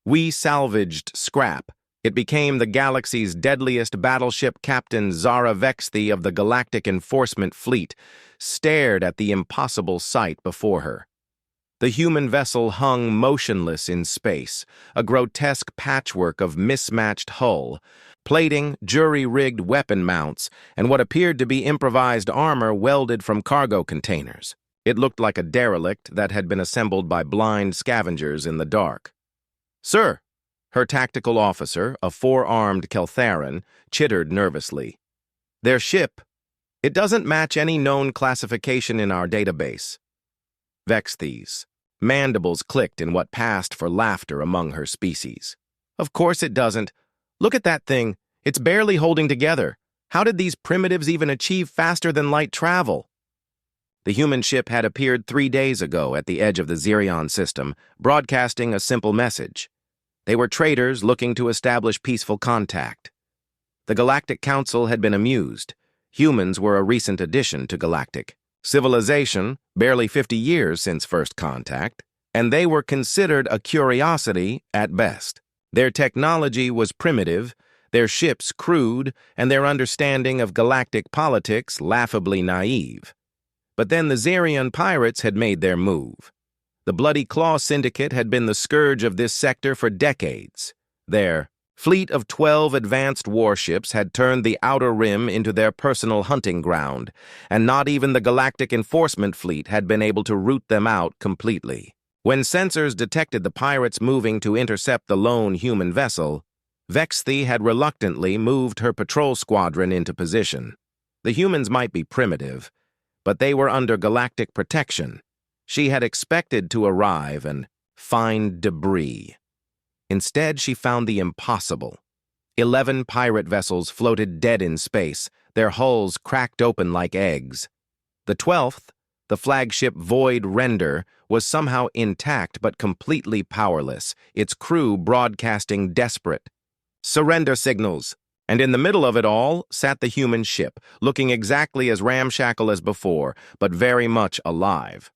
We salvaged scrap. It became the galaxy's deadliest battleship. Captain Zara Vexthi of the Galactic Enforcement Fleet stared at the impossible sight before her. The human vessel hung motionless in space, a grotesque patchwork of mismatched hull, plating, jury-rigged weapon mounts, and what appeared to be improvised armor welded from cargo containers. It looked like a derelict that had been assembled by blind scavengers in the dark. "Sir," her tactical officer, a four-armed Keltharan, chittered nervously. "Their ship, it doesn't match any known classification in our database." Vexthi's mandibles clicked in what passed for laughter among her species. "Of course it doesn't. Look at that thing. It's barely holding together. How did these primitives even achieve faster-than-light travel?" The human ship had appeared 3 days ago at the edge of the Zirion system, broadcasting a simple message. They were traders looking to establish peaceful contact. The Galactic Council had been amused. Humans were a recent addition to galactic civilization, barely 50 years since first contact, and they were considered a curiosity at best. Their technology was primitive, their ships crude, and their understanding of galactic politics laughably naive. But then the Zirion pirates had made their move. The Bloody Claw Syndicate had been the scourge of this sector for decades. Their fleet of 12 advanced warships had turned the Outer Rim into their personal hunting ground, and not even the Galactic Enforcement Fleet had been able to root them out completely. When sensors detected the pirates moving to intercept the lone human vessel, Vexthi had reluctantly moved her patrol squadron into position. The humans might be primitive, but they were under galactic protection. She had expected to arrive and find debris. Instead, she found the impossible. 11 pirate vessels floated dead in space, their hulls cracked open like eggs. The 12th, the flagship Void Render, was somehow intact but completely powerless, its crew broadcasting desperate surrender signals. And in the middle of it all sat the human ship, looking exactly as ramshackle as before, but very much alive.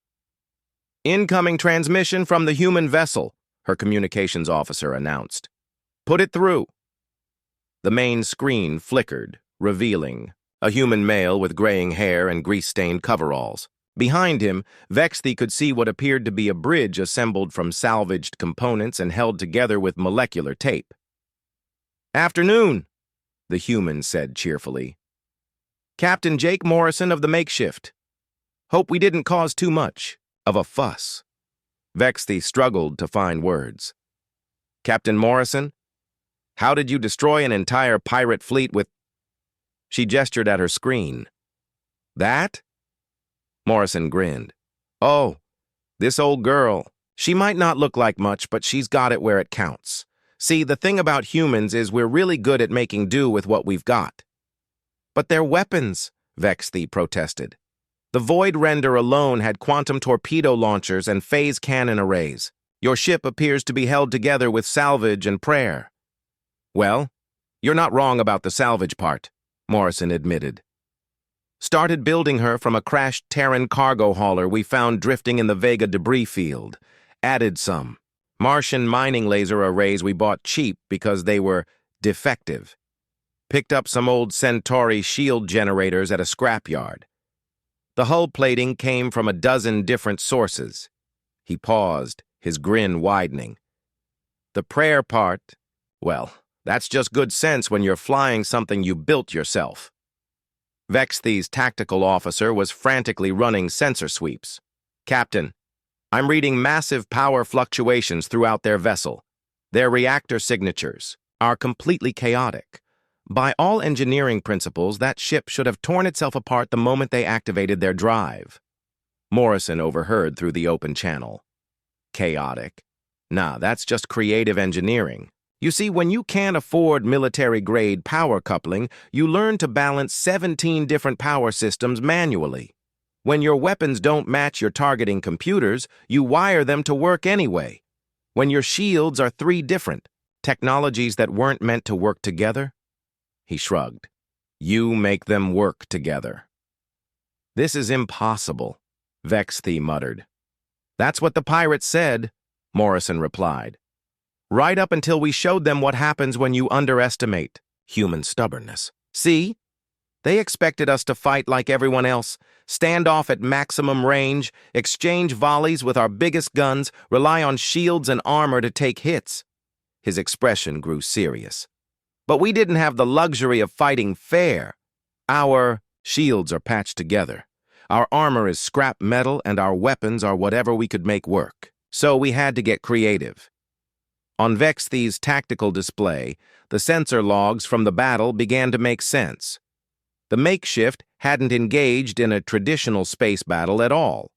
"Incoming transmission from the human vessel," her communications officer announced. "Put it through." The main screen flickered, revealing a human male with graying hair and grease-stained coveralls. Behind him, Vexthi could see what appeared to be a bridge assembled from salvaged components and held together with molecular tape. "Afternoon," the human said cheerfully. "Captain Jake Morrison of the makeshift. Hope we didn't cause too much of a fuss." Vexthi struggled to find words. "Captain Morrison? How did you destroy an entire pirate fleet with—" She gestured at her screen. "That?" Morrison grinned. "Oh, this old girl. She might not look like much, but she's got it where it counts. See, the thing about humans is we're really good at making do with what we've got." "But they're weapons," Vexthi protested. "The Void Render alone had quantum torpedo launchers and phase cannon arrays. Your ship appears to be held together with salvage and prayer." "Well, you're not wrong about the salvage part," Morrison admitted. "Started building her from a crashed Terran cargo hauler we found drifting in the Vega debris field. Added some Martian mining laser arrays we bought cheap because they were defective. Picked up some old Centauri shield generators at a scrapyard. The hull plating came from a dozen different sources." He paused, his grin widening. "The prayer part, well, that's just good sense when you're flying something you built yourself." Vexthi's tactical officer was frantically running sensor sweeps. "Captain, I'm reading massive power fluctuations throughout their vessel. Their reactor signatures are completely chaotic. By all engineering principles, that ship should have torn itself apart the moment they activated their drive." Morrison overheard through the open channel. "Chaotic? Nah, that's just creative engineering. You see, when you can't afford military-grade power coupling, you learn to balance 17 different power systems manually. When your weapons don't match your targeting computers, you wire them to work anyway. When your shields are 3 different technologies that weren't meant to work together," he shrugged, "you make them work together." "This is impossible," Vexthi muttered. "That's what the pirates said," Morrison replied. right up until we showed them what happens when you underestimate human stubbornness. See? They expected us to fight like everyone else, stand off at maximum range, exchange volleys with our biggest guns, rely on shields and armor to take hits. His expression grew serious. But we didn't have the luxury of fighting fair. Our shields are patched together. Our armor is scrap metal and our weapons are whatever we could make work. So we had to get creative. On Vexthi's tactical display, the sensor logs from the battle began to make sense. The makeshift hadn't engaged in a traditional space battle at all.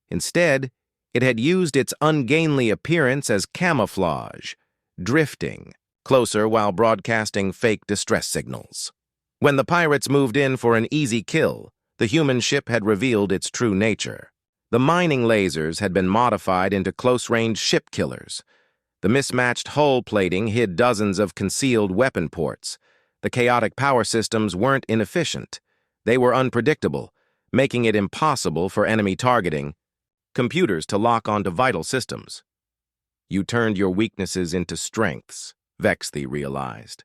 Instead, it had used its ungainly appearance as camouflage, drifting closer while broadcasting fake distress signals. When the pirates moved in for an easy kill, the human ship had revealed its true nature. The mining lasers had been modified into close-range ship killers. The mismatched hull plating hid dozens of concealed weapon ports. The chaotic power systems weren't inefficient. They were unpredictable, making it impossible for enemy targeting computers to lock onto vital systems. You turned your weaknesses into strengths, Vexthi realized.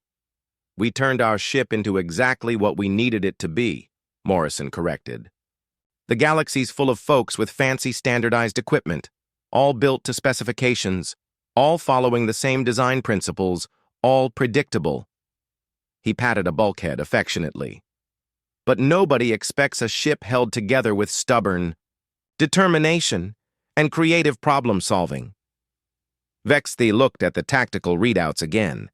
We turned our ship into exactly what we needed it to be, Morrison corrected. The galaxy's full of folks with fancy standardized equipment, all built to specifications, all following the same design principles, all predictable. He patted a bulkhead affectionately. But nobody expects a ship held together with stubborn determination and creative problem-solving. Vexthi looked at the tactical readouts again.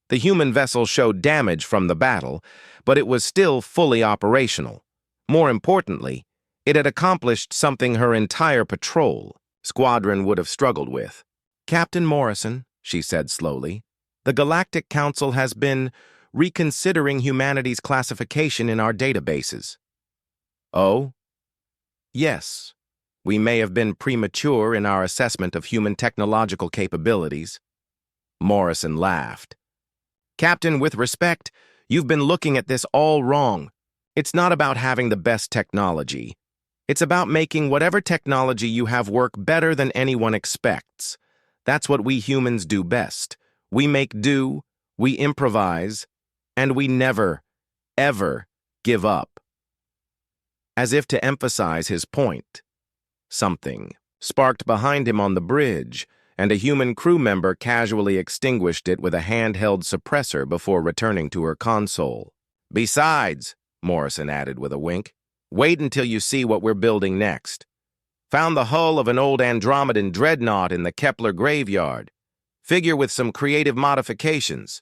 The human vessel showed damage from the battle, but it was still fully operational. More importantly, it had accomplished something her entire patrol squadron would have struggled with. "Captain Morrison," she said slowly, "the Galactic Council has been reconsidering humanity's classification in our databases." "Oh?" "Yes. We may have been premature in our assessment of human technological capabilities." Morrison laughed. "Captain, with respect, you've been looking at this all wrong. It's not about having the best technology. It's about making whatever technology you have work better than anyone expects. That's what we humans do best. We make do, we improvise, and we never, ever give up." As if to emphasize his point, something sparked behind him on the bridge, and a human crew member casually extinguished it with a handheld suppressor before returning to her console. "Besides," Morrison added with a wink, "wait until you see what we're building next. Found the hull of an old Andromedan dreadnought in the Kepler graveyard. Figure with some creative modifications."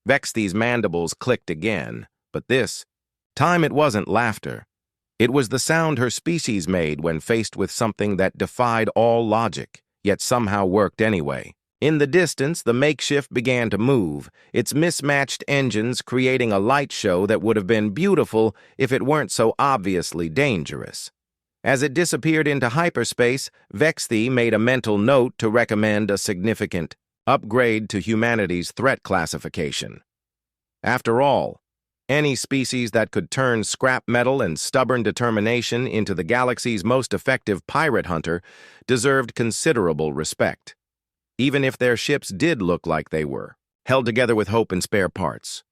Vexthi's mandibles clicked again, but this time it wasn't laughter. It was the sound her species made when faced with something that defied all logic, yet somehow worked anyway. In the distance, the makeshift began to move, its mismatched engines creating a light show that would have been beautiful if it weren't so obviously dangerous. As it disappeared into hyperspace, Vexthi made a mental note to recommend a significant upgrade to humanity's threat classification. After all, any species that could turn scrap metal and stubborn determination into the galaxy's most effective pirate hunter deserved considerable respect, even if their ships did look like they were held together with hope and spare parts.